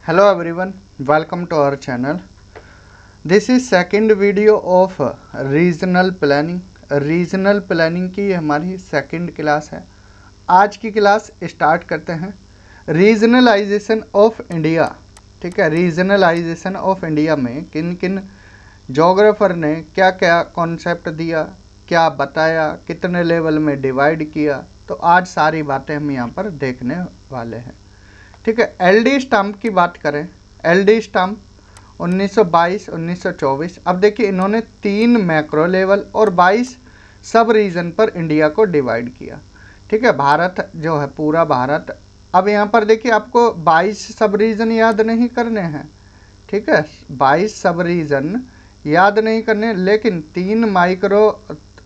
Hello everyone, welcome to our channel. This is second video of regional planning. Regional planning की हमारी second class है। आज की class start करते हैं। Regionalisation of India. ठीक है, रीजनलाइजेशन ऑफ इंडिया में किन किन जोग्राफर ने क्या क्या कॉन्सेप्ट दिया, क्या बताया, कितने लेवल में डिवाइड किया, तो आज सारी बातें हम यहाँ पर देखने वाले हैं। ठीक है, एलडी स्टम्प की बात करें, एलडी स्टम्प 1922 1924। अब देखिए इन्होंने 3 मैक्रो लेवल और 22 सब रीजन पर इंडिया को डिवाइड किया। ठीक है, भारत जो है पूरा भारत। अब यहाँ पर देखिए आपको 22 सब रीजन याद नहीं करने हैं। ठीक है, 22 सब रीजन याद नहीं करने, लेकिन 3 माइक्रो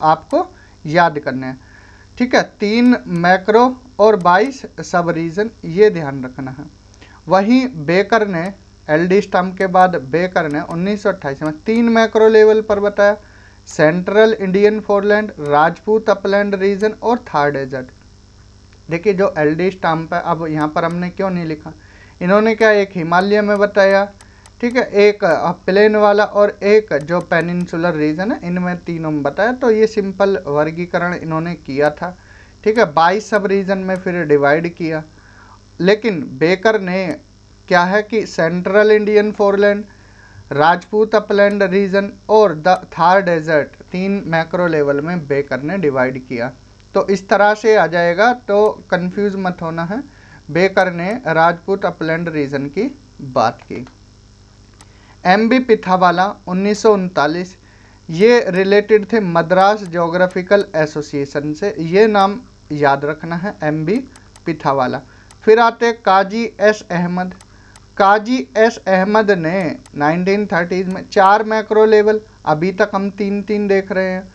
आपको याद करने हैं। ठीक है, 3 मैक्रो और 22 सब रीजन, ये ध्यान रखना है। वहीं बेकर ने एलडी स्टम्प के बाद बेकर ने 1928 में 3 मैक्रो लेवल पर बताया, central Indian foreland, Rajput upland region और थार डेजर्ट। देखिए जो एलडी स्टम्प है, अब यहाँ पर हमने क्यों नहीं लिखा, इन्होंने क्या एक हिमालय में बताया, ठीक है, एक प्लेन वाला और एक जो पेनिनसुलर रीजन है, इनमें तीनों में बताया। तो ये सिंपल वर्गीकरण इन्होंने किया था। ठीक है, 22 सब रीजन में फिर डिवाइड किया। लेकिन बेकर ने क्या है कि central Indian foreland, Rajput upland region और the Thar desert 3 macro level में बेकर ने डिवाइड किया। तो इस तरह से आ जाएगा, तो कंफ्यूज मत होना है। बेकर ने राजपूत अपलैंड रीजन की बात की। एमबी पिथावाला 1939, ये रिलेटेड थे मद्रास ज्योग्राफिकल एसोसिएशन से, ये नाम याद रखना है, एमबी पिथावाला। फिर आते काजी एस अहमद। काजी एस अहमद ने 1930s में 4 मैक्रो लेवल, अभी तक हम 3 देख रहे हैं,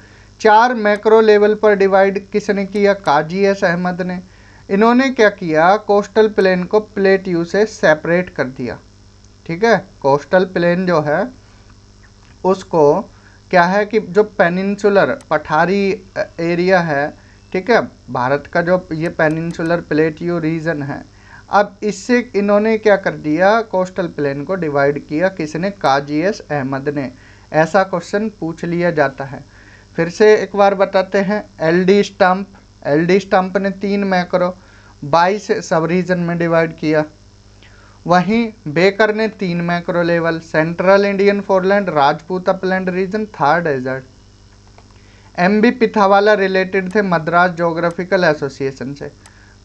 4 मैक्रो लेवल पर डिवाइड किसने किया, काजी एस अहमद ने। इन्होंने क्या किया, कोस्टल प्लेन को प्लेट्यू से सेपरेट कर दिया। ठीक है, कोस्टल प्लेन जो है उसको क्या है कि जो पेनिनसुलर पठारी एरिया है, ठीक है, भारत का जो ये पेनिनसुलर प्लेट्यू रीजन है, अब इससे इन्होंने क्या कर दिया, कोस्टल प्लेन को डिवाइड किया। किसने, काजी एस अहमद ने। ऐसा क्वेश्चन पूछ लिया जाता है। फिर से एक बार बताते हैं, एलडी स्टम्प, एलडी स्टम्प ने 3 मैक्रो 22 सब रीजन में डिवाइड किया। वहीं बेकर ने 3 macro level, central Indian foreland, Rajput upland region, Thar desert. MB Pithawala related थे मद्रास ज्योग्राफिकल एसोसिएशन से।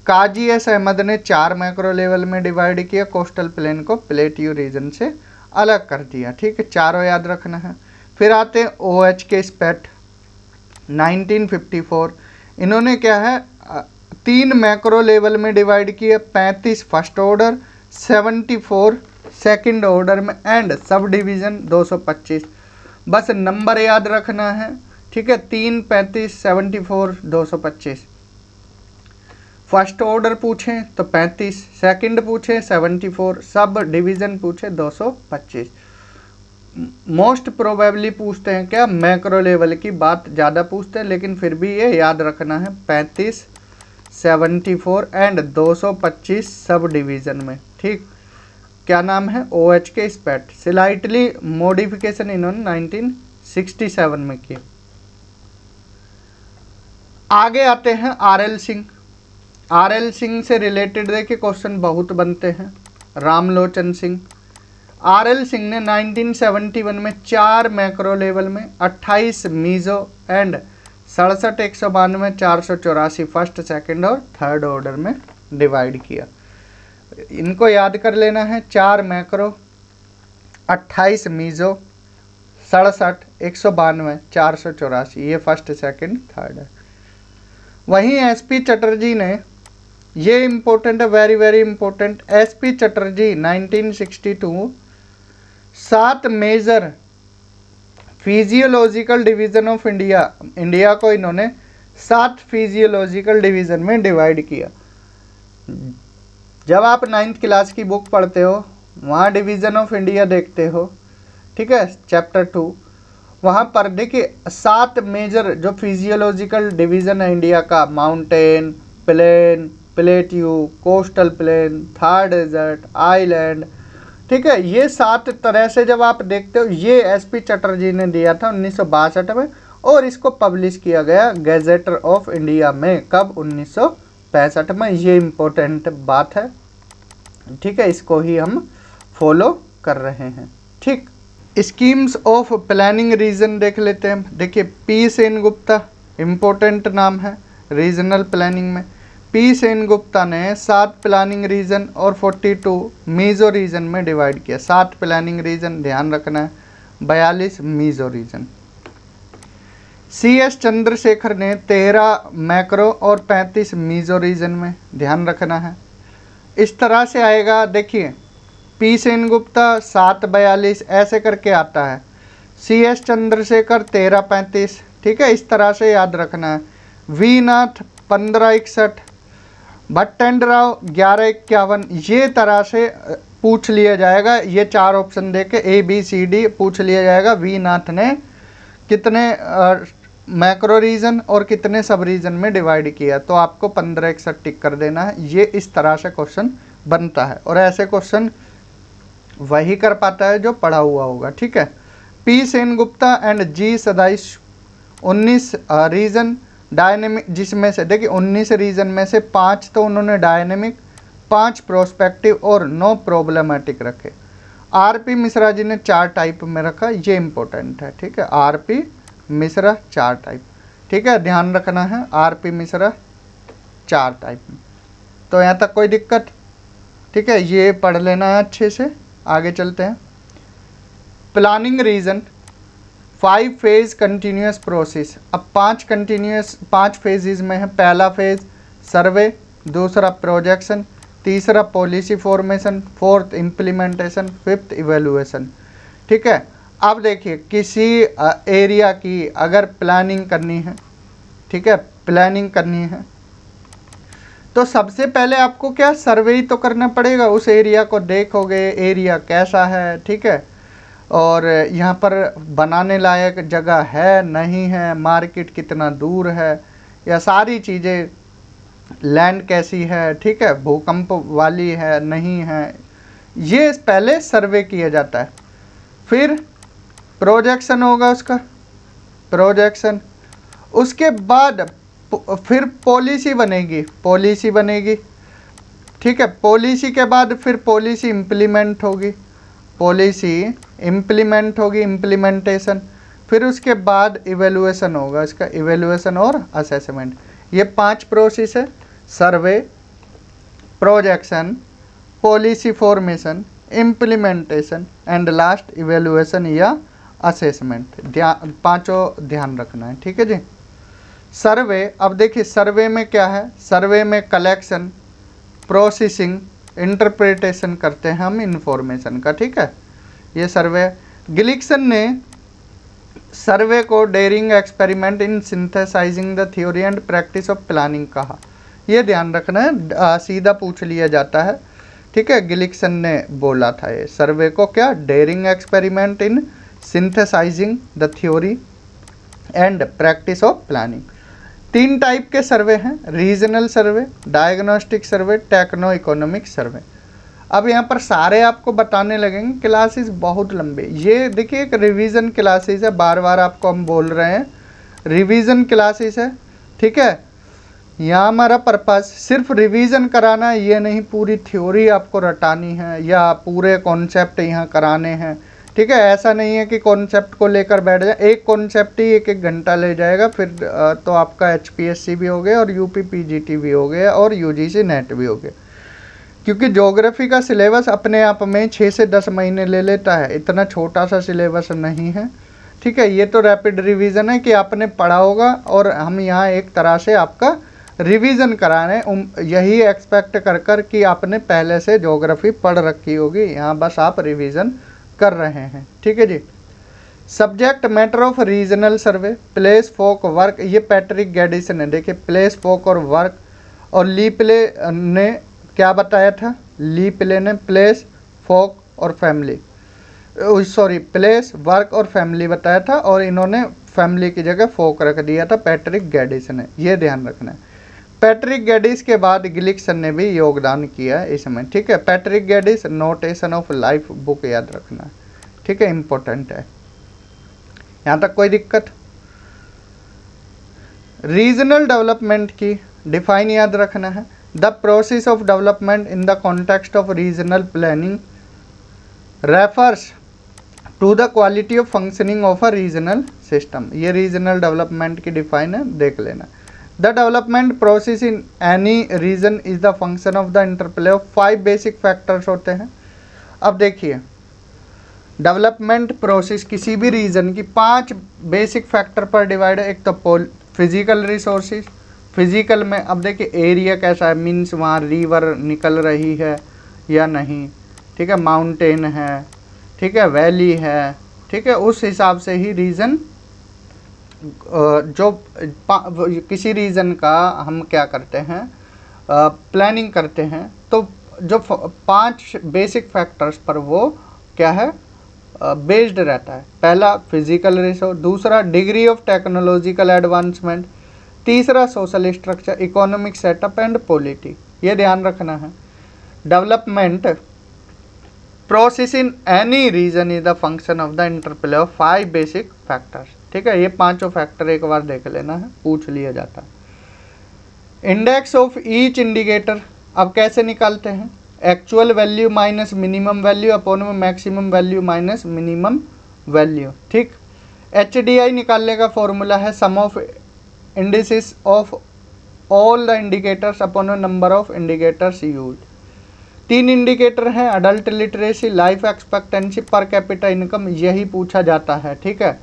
काजी एस अहमद ने 4 मैक्रो लेवल में डिवाइड किया, कोस्टल प्लेन को प्लेट्यू रीजन से अलग कर दिया। ठीक है, चारों याद रखना है। फिर आते हैं OH के स्पेट 1954। इन्होंने क्या है 3 मैक्रो लेवल में डिवाइड किया, 35 फर्स्ट ऑर्डर, 74 सेकंड ऑर्डर में एंड सब डिवीज़न 225। बस नंबर याद रखना है। ठीक है, 3, 35, 74, 225। फर्स्ट ऑर्डर पूछें तो 35, सेकंड पूछें 74, सब डिवीज़न पूछे 225। मोस्ट प्रोबेबली पूछते हैं क्या, मैक्रो लेवल की बात ज़्यादा पूछते हैं, लेकिन फिर भी ये याद रखना है, 35, 74 एंड 225 सब डिवीज़न में। ठीक, क्या नाम है, OH के स्पेट। स्लाइटली मॉडिफिकेशन इन्होंने 1967 में की। आगे आते हैं RL सिंह। RL सिंह से रिलेटेड देखिए क्वेश्चन बहुत बनते हैं। रामलोचन सिंह, RL सिंह ने 1971 में 4 मैक्रो लेवल में 28 मीजो एंड 67 192 484 फर्स्ट, सेकंड और थर्ड ऑर्डर में डिवाइड किया। इनको याद कर लेना है, 4 मैक्रो, 28 मीजो, 67 192 484, ये फर्स्ट, सेकंड, थर्ड है। वहीं SP चटर्जी ने, ये इम्पोर्टेंट है, very very important, SP Chatterjee 1962 7 major physiological division of India, India को इन्होंने 7 फिजियोलॉजिकल डिवीज़न में डिवाइड किया। जब आप 9th क्लास की बुक पढ़ते हो, वहाँ डिवीज़न ऑफ इंडिया देखते हो, ठीक है, चैप्टर 2, वहाँ पर देखिए 7 मेजर जो फिजियोलॉजिकल डिवीज़न है इंडिया का, mountain, plain, plateau, coastal plain, Thar desert, island, ठीक है, ये 7 तरह से जब आप देखते हो, ये एसपी चटर्जी ने दिया था 1962 में, और इसको पब्लिश किया गया गैजेटर ऑफ इंडिया में कब, 1965 में। ये इम्पोर्टेंट बात है, ठीक है, इसको ही हम फॉलो कर रहे हैं। ठीक, स्कीम्स ऑफ प्लानिंग रीजन देख लेते हैं। देखिए, पी सेन गुप्ता इम्पोर्टेंट नाम है रीजनल प्लानिंग में। पी सेन गुप्ता ने 7 प्लानिंग रीजन और 42 मीजो रीजन में डिवाइड किया। 7 प्लानिंग रीजन ध्यान रखना है, 42 meso region. C S Chandrashekhar ने 13 मैक्रो और 35 मीजो रीजन में, ध्यान रखना है। इस तरह से आएगा, देखिए पी सेन गुप्ता 7 42 ऐसे करके आता है, सी एस चंद्रशेखर 13 35, ठीक है, इस तरह से याद रखना है। वी नाथ 15 61, भट्ट एंड राव 11 51, ये तरह से पूछ लिया जाएगा। ये 4 ऑप्शन देके ए बी सी डी पूछ लिया जाएगा। वी नाथ ने कितने मैक्रो रीजन और कितने सब रीजन में डिवाइड किया, तो आपको 15 61 टिक कर देना है। ये इस तरह से क्वेश्चन बनता है, और ऐसे क्वेश्चन वही कर पाता है जो पढ़ा हुआ होगा। ठीक है, पी सेन गुप्ता एंड जी सदाई 19 रीजन डायनेमिक, जिसमें से देखिए 19 रीजन में से 5 तो उन्होंने डायनेमिक, 5 प्रोस्पेक्टिव और 9 प्रॉब्लमेटिक रखे। आरपी मिश्रा जी ने 4 टाइप में रखा, ये इंपॉर्टेंट है। ठीक है, आरपी मिश्रा 4 टाइप, ठीक है, ध्यान रखना है, आरपी मिश्रा 4 टाइप में। तो यहाँ तक कोई दिक्कत, ठीक है, ये पढ़ लेना है अच्छे से। आगे चलते हैं। Planning region 5 phase continuous process. अब 5 फेजेस में है। पहला फेज सर्वे, दूसरा प्रोजेक्शन, तीसरा policy formation, fourth implementation, fifth evaluation. ठीक है, अब देखिए किसी एरिया की अगर प्लानिंग करनी है, ठीक है, प्लानिंग करनी है, तो सबसे पहले आपको क्या, सर्वे ही तो करना पड़ेगा। उस एरिया को देखोगे, एरिया कैसा है, ठीक है, और यहाँ पर बनाने लायक जगह है नहीं है, मार्केट कितना दूर है, या सारी चीज़ें, लैंड कैसी है, ठीक है, भूकंप वाली है नहीं है, ये पहले सर्वे किया जाता है। फिर प्रोजेक्शन होगा उसका, प्रोजेक्शन, उसके बाद फिर पॉलिसी बनेगी, ठीक है, पॉलिसी के बाद फिर पॉलिसी इम्प्लीमेंट होगी, इम्प्लीमेंटेशन, फिर उसके बाद इवेलुएशन होगा, इसका इवेलुएशन और असेसमेंट। ये 5 प्रोसेस है, survey, projection, policy formation, implementation and last evaluation या असेसमेंट। पांचों ध्यान रखना है, ठीक है जी। सर्वे, अब देखिए सर्वे में क्या है, सर्वे में कलेक्शन, प्रोसेसिंग, इंटरप्रिटेशन करते हैं हम इंफॉर्मेशन का, ठीक है, ये सर्वे। गिलिक्सन ने सर्वे को daring experiment in synthesising the theory and practice of planning कहा। ये ध्यान रखना है, सीधा पूछ लिया जाता है, ठीक है, गिलिक्सन ने बोला था ये सर्वे को क्या, daring experiment in synthesising the theory and practice of planning. 3 type के सर्वे हैं, regional survey, diagnostic survey, techno economic survey. अब यहाँ पर सारे आपको बताने लगेंगे, क्लासेस बहुत लंबे। ये देखिए एक रिवीजन क्लासेस है, बार बार आपको हम बोल रहे हैं रिवीजन क्लासेस है, ठीक है। यहाँ हमारा पर्पस सिर्फ रिवीजन कराना है, ये नहीं पूरी थ्योरी आपको रटानी है या पूरे कॉन्सेप्ट यहाँ कराने हैं, ठीक है। ऐसा नहीं है कि कॉन्सेप्ट को लेकर बैठ जाए, एक कॉन्सेप्ट ही 1-1 घंटा ले जाएगा, फिर तो आपका HPSC भी हो गया और UP PGT भी हो गया और UGC नेट भी हो गया। क्योंकि ज्योग्राफी का सिलेबस अपने आप में 6 से 10 महीने ले लेता है, इतना छोटा सा सिलेबस नहीं है, ठीक है। ये तो रैपिड रिवीजन है कि आपने पढ़ा होगा और हम यहाँ एक तरह से आपका रिवीजन करा रहे हैं, यही एक्सपेक्ट कर कि आपने पहले से ज्योग्राफी पढ़ रखी होगी, यहाँ बस आप रिवीजन कर रहे हैं, ठीक है जी। Subject matter of regional survey, place, folk, work, ये पैट्रिक गैडिसन है। देखिए प्लेस, फोक और वर्क, और लीपले ने क्या बताया था, लीपले ने प्लेस, फोक और फैमिली, सॉरी प्लेस, वर्क और फैमिली बताया था, और इन्होंने फैमिली की जगह फोक रख दिया था, पैट्रिक गैडिसन ने, ये ध्यान रखना है। पैट्रिक गेडिस के बाद ग्लिक्सन ने भी योगदान किया इसमें, ठीक है। Patrick Geddes notation of life book याद रखना है, ठीक है, इंपॉर्टेंट है। यहाँ तक कोई दिक्कत? रीजनल डेवलपमेंट की डिफाइन याद रखना है। The process of development in the context of regional planning refers to the quality of functioning of a regional system. ये रीजनल डेवलपमेंट की डिफाइन है, देख लेना। The development process in any region is the function of the interplay of 5 basic factors होते हैं। अब देखिए, development process किसी भी रीजन की 5 बेसिक फैक्टर पर डिवाइड है। एक तो फिजिकल रिसोर्सेज, फिजिकल में अब देखिए एरिया कैसा है, मीन्स वहाँ रिवर निकल रही है या नहीं, ठीक है, माउंटेन है, ठीक है, वैली है, ठीक है, उस हिसाब से ही रीजन जो किसी रीजन का हम क्या करते हैं, प्लानिंग करते हैं। तो जो 5 बेसिक फैक्टर्स पर वो क्या है, बेस्ड रहता है। पहला फिजिकल रिसोर्स, दूसरा डिग्री ऑफ टेक्नोलॉजिकल एडवांसमेंट, तीसरा social structure, economic setup and polity. ये ध्यान रखना है। Development process in any region is the function of the interplay of 5 basic factors, ठीक है। ये 5 फैक्टर एक बार देख लेना है, पूछ लिया जाता है। इंडेक्स ऑफ ईच इंडिकेटर अब कैसे निकालते हैं, actual value minus minimum value upon में maximum value minus minimum value, ठीक। HDI निकालने का फॉर्मूला है sum of indices of all the indicators upon number of indicators use. 3 indicator हैं, adult literacy, life expectancy, per capita income, यही पूछा जाता है, ठीक है।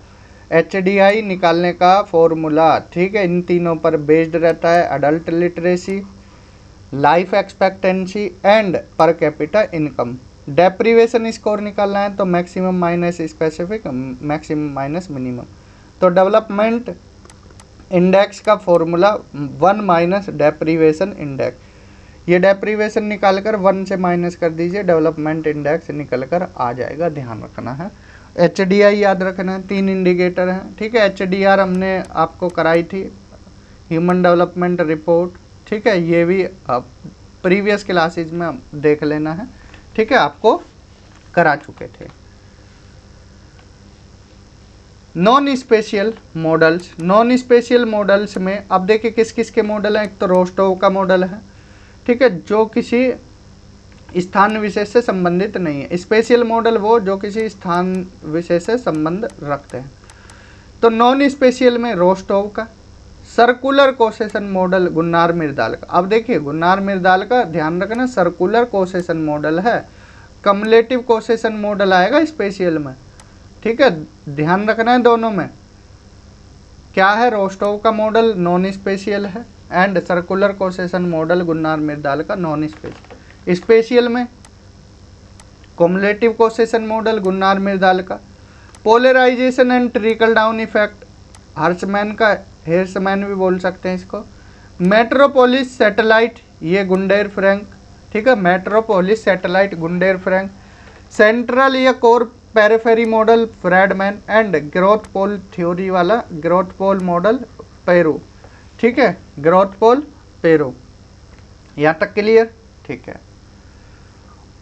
HDI निकालने का फॉर्मूला, ठीक है, इन तीनों पर बेस्ड रहता है, adult literacy, life expectancy and पर कैपिटा इनकम। डेप्रीवेशन स्कोर निकालना है तो maximum minus specific, maximum minus minimum. तो डेवलपमेंट इंडेक्स का फॉर्मूला 1 माइनस डेप्रीवेशन इंडेक्स। ये डेप्रीवेशन निकाल कर 1 से माइनस कर दीजिए, डेवलपमेंट इंडेक्स निकल कर आ जाएगा, ध्यान रखना है। HDI याद रखना है, 3 इंडिकेटर हैं, ठीक है। HDR हमने आपको कराई थी, ह्यूमन डेवलपमेंट रिपोर्ट, ठीक है, ये भी प्रीवियस क्लासेज में देख लेना है, ठीक है, आपको करा चुके थे। Non spatial models, non spatial models में अब देखिए किस किस के मॉडल हैं। एक तो रोस्टोव का मॉडल है, ठीक है, जो किसी स्थान विशेष से संबंधित नहीं है। स्पेशियल मॉडल वो जो किसी स्थान विशेष से संबंध रखते हैं। तो नॉन स्पेशियल में रोस्टोव का, circular causation model Gunnar Myrdal का। अब देखिए गुन्नार मिर्दाल का ध्यान रखना, सर्कुलर कोसेशन मॉडल है, कम्युलेटिव कोसेशन मॉडल आएगा स्पेशियल में, ठीक है, ध्यान रखना है दोनों में। क्या है, रोस्टोव का मॉडल नॉन स्पेशियल है and circular causation model Gunnar Myrdal का नॉन स्पेशियल। स्पेशियल में cumulative causation model Gunnar Myrdal का। Polarisation and trickle down effect Hirschman का, हेर्समैन भी बोल सकते हैं इसको। मेट्रोपोलिस सैटेलाइट ये गुंडेर फ्रैंक, ठीक है, metropolis satellite Gunder Frank. Central या core periphery model Friedmann and growth pole theory वाला ग्रोथ पोल मॉडल पेरू, ठीक है, ग्रोथ पोल पेरू। यहाँ तक क्लियर, ठीक है।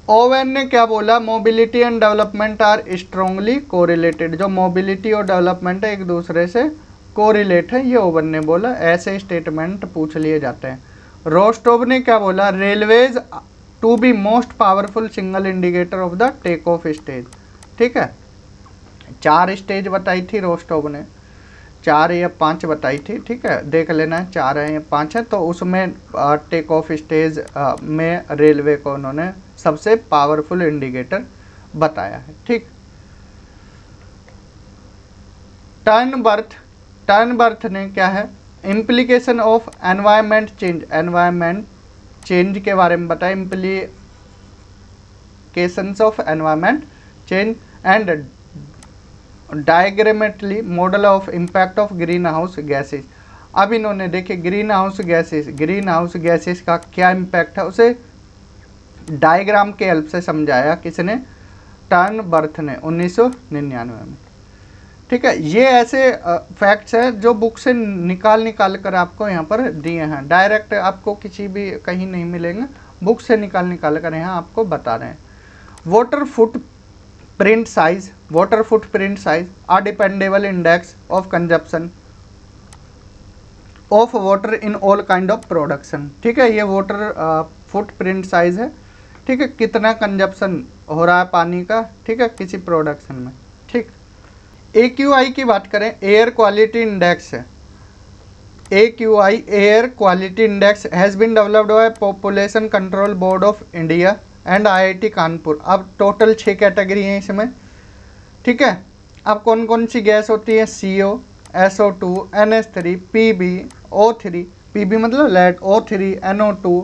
ओवेन ने क्या बोला, mobility and development are strongly correlated. जो मोबिलिटी और डेवलपमेंट है एक दूसरे से कोरिलेट है, ये ओवन ने बोला। ऐसे स्टेटमेंट पूछ लिए जाते हैं। रोस्टोव ने क्या बोला, railways to be most powerful single indicator of the take off stage, ठीक है। 4 स्टेज बताई थी रोस्टोव ने, 4 या 5 बताई थी, ठीक है, देख लेना है 4 है या 5 है। तो उसमें टेक ऑफ स्टेज में रेलवे को उन्होंने सबसे पावरफुल इंडिकेटर बताया है, ठीक। टर्नबर्थ ने क्या है, implication of environment change, environment change के बारे में बताया, implications of environment change and diagrammatically model of impact of green house gases. अब इन्होंने देखिए ग्रीन हाउस गैसेज का क्या इम्पैक्ट है उसे डायग्राम के हेल्प से समझाया, किसने, टर्नबर्थ ने 1999 में, ठीक है, ये ऐसे फैक्ट्स हैं जो बुक से निकाल कर आपको यहाँ पर दिए हैं, डायरेक्ट आपको किसी भी कहीं नहीं मिलेंगे, बुक से निकाल कर यहाँ आपको बता रहे हैं। Water footprint size are dependable index of consumption of water in all kind of production. ठीक है, ये वाटर फुटप्रिंट साइज है, ठीक है, कितना कंजप्शन हो रहा है पानी का, ठीक है, किसी प्रोडक्शन में। ठीक, AQI की बात करें, एयर क्वालिटी इंडेक्स है, AQI air quality index has been developed by population control board of India and IIT Kanpur. अब टोटल 6 कैटेगरी हैं इसमें, ठीक है। अब कौन कौन सी गैस होती है, CO, SO2, NH3, PB, O3, PB मतलब lead, O3, NO2,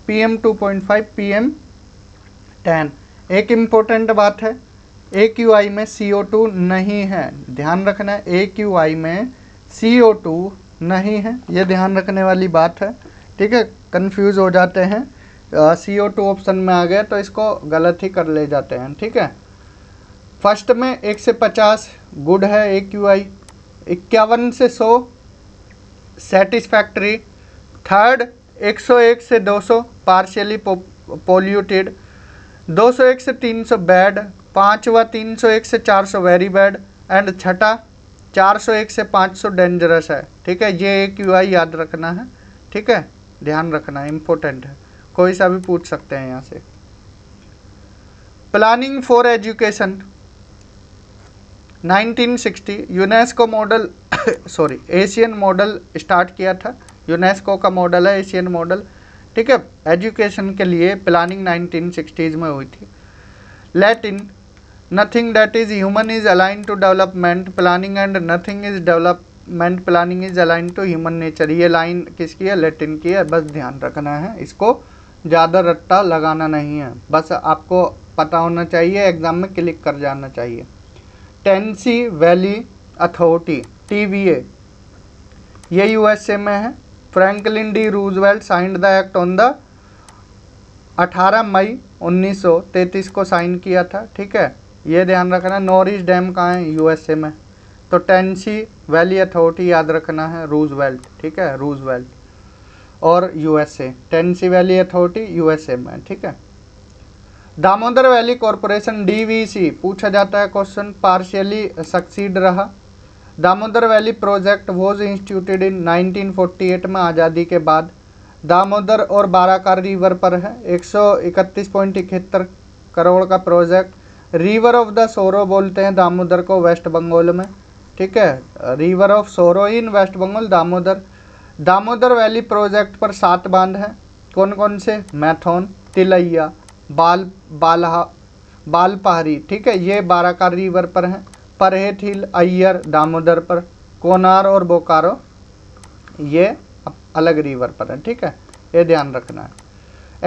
PM2.5, PM10। एक इम्पोर्टेंट बात है, AQI में CO2 नहीं है, ध्यान रखना है, AQI में CO2 नहीं है, ये ध्यान रखने वाली बात है, ठीक है। कंफ्यूज हो जाते हैं, CO2 ऑप्शन में आ गया तो इसको गलत ही कर ले जाते हैं, ठीक है। फर्स्ट में 1 से 50 गुड है AQI, 51 से 100 सेटिस्फैक्ट्री, थर्ड 101 से 200 पार्शियली पोल्यूटेड, 201 से 300 बैड, पाँचवा 301 से 400 वेरी बैड, एंड छठा 401 से 500 डेंजरस है, ठीक है। ये AQI याद रखना है, ठीक है, ध्यान रखना है, इम्पोर्टेंट है, कोई सा भी पूछ सकते हैं यहाँ से। Planning for education 1960 UNESCO model Asian model start किया था, यूनेस्को का मॉडल है एशियन मॉडल, ठीक है। एजुकेशन के लिए प्लानिंग 1960s में हुई थी। Latin, nothing that is human is align to development planning and nothing is development planning is align to human nature. ये लाइन किसकी है, लैटिन की है, बस ध्यान रखना है, इसको ज़्यादा रट्टा लगाना नहीं है, बस आपको पता होना चाहिए, एग्जाम में क्लिक कर जाना चाहिए। टेनेसी वैली अथॉरिटी TVA, ये USA में है। Franklin D Roosevelt signed the act on the 18 मई 1933 को साइन किया था, ठीक है, ये ध्यान रखना। नॉरिस डैम कहाँ है, USA में, तो टेनेसी वैली अथॉरिटी याद रखना है, रूजवेल्ट, ठीक है, रूजवेल्ट और USA, Tennessee valley authority USA में, ठीक है। दामोदर वैली कॉरपोरेशन DVC पूछा जाता है क्वेश्चन, पार्शियली सक्सीड रहा। Damodar valley project was instituted इन 1948 में, आज़ादी के बाद। दामोदर और बाराकार रिवर पर है, 131.71 करोड़ का प्रोजेक्ट। रिवर ऑफ द सोरो बोलते हैं दामोदर को वेस्ट बंगाल में, ठीक है, river of sorrow in West Bengal Damodar. Damodar valley project पर 7 बांध हैं, कौन कौन से, मैथोन, तिलैया, बालपहाड़ी, ठीक है, ये बाराकार रिवर पर हैं। परहेट हिल, अय्यर दामोदर पर। कोनार और बोकारो ये अलग रिवर पर है, ठीक है, ये ध्यान रखना है।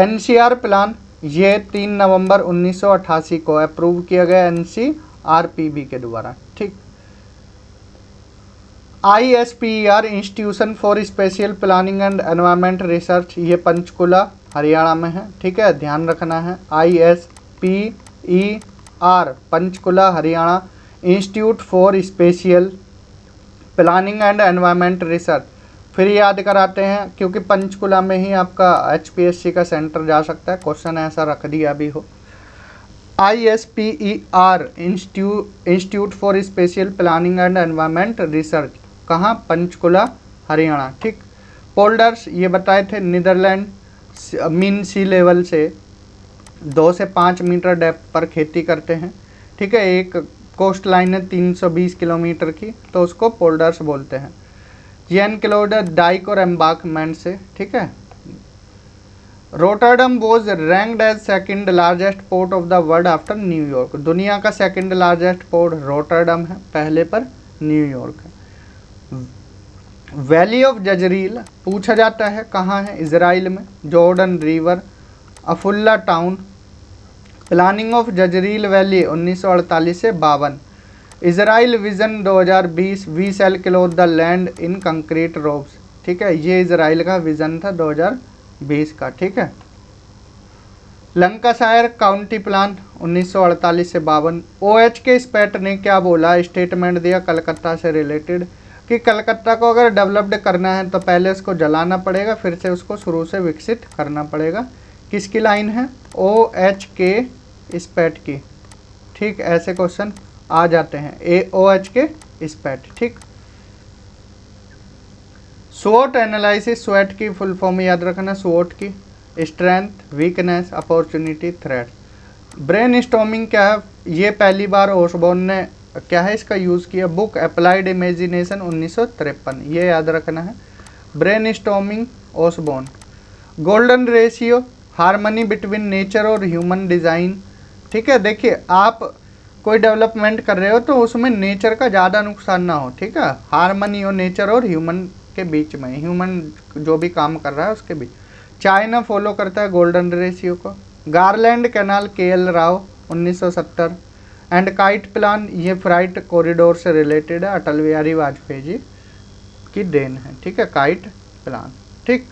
NCR प्लान ये 3 नवंबर 1988 को अप्रूव किया गया NCRPB के द्वारा, ठीक। ISPER institution for special planning and environment research, ये पंचकुला हरियाणा में है, ठीक है, ध्यान रखना है। ISPER Panchkula Haryana institute for special planning and environment research, फिर याद कराते हैं क्योंकि पंचकुला में ही आपका HPSC का सेंटर जा सकता है, क्वेश्चन ऐसा रख दिया भी हो। ISPER institute for special planning and environment research, कहाँ, पंचकुला हरियाणा, ठीक। पोल्डर्स ये बताए थे, नीदरलैंड मीन सी लेवल से 2 से 5 मीटर डेप्थ पर खेती करते हैं, ठीक है। एक कोस्ट लाइन है 320 किलोमीटर की, तो उसको पोल्डर्स बोलते हैं। जेन क्लोड डाइक और एम्बार्कमेंट से, ठीक है। Rotterdam was ranked as second largest port of the world after New York. दुनिया का सेकंड लार्जेस्ट पोर्ट रोटरडम है, पहले पर न्यूयॉर्क है। वैली ऑफ जजरील पूछा जाता है, कहाँ है, इजराइल में। Jordan river, Afula town. Planning of Jezreel valley 1948 से 52। Israel vision 2020, we shall clothe the land in concrete robes, ठीक है, ये इजराइल का विजन था 2020 का, ठीक है। लंकाशायर काउंटी प्लान 1948 से 52। OH के स्पैट ने क्या बोला, स्टेटमेंट दिया कलकत्ता से रिलेटेड कि कलकत्ता को अगर डेवलप्ड करना है तो पहले उसको जलाना पड़ेगा, फिर से उसको शुरू से विकसित करना पड़ेगा। किसकी लाइन है, OH के स्पैट की। ठीक, ऐसे क्वेश्चन आ जाते हैं, OH के स्पैट। ठीक, स्वोट एनालिसिस, स्वोट की फुल फॉर्म याद रखना, स्वोट की strength, weakness, opportunity, threat. Brain storming क्या है, ये पहली बार ओसबॉर्न ने क्या है इसका यूज़ किया, बुक अप्लाइड इमेजिनेशन 1953, ये याद रखना है। Brain storming Osborne. Golden ratio, harmony between nature और ह्यूमन डिज़ाइन। ठीक है, देखिए आप कोई डेवलपमेंट कर रहे हो तो उसमें नेचर का ज़्यादा नुकसान ना हो। ठीक है, हार्मनी हो नेचर और ह्यूमन के बीच में, ह्यूमन जो भी काम कर रहा है उसके बीच। चाइना फॉलो करता है गोल्डन रेशियो को। Garland canal, KL Rao 1970। And kite plan, ये फ्राइट कॉरिडोर से रिलेटेड है, अटल बिहारी वाजपेयी जी की देन है। ठीक है, काइट प्लान। ठीक।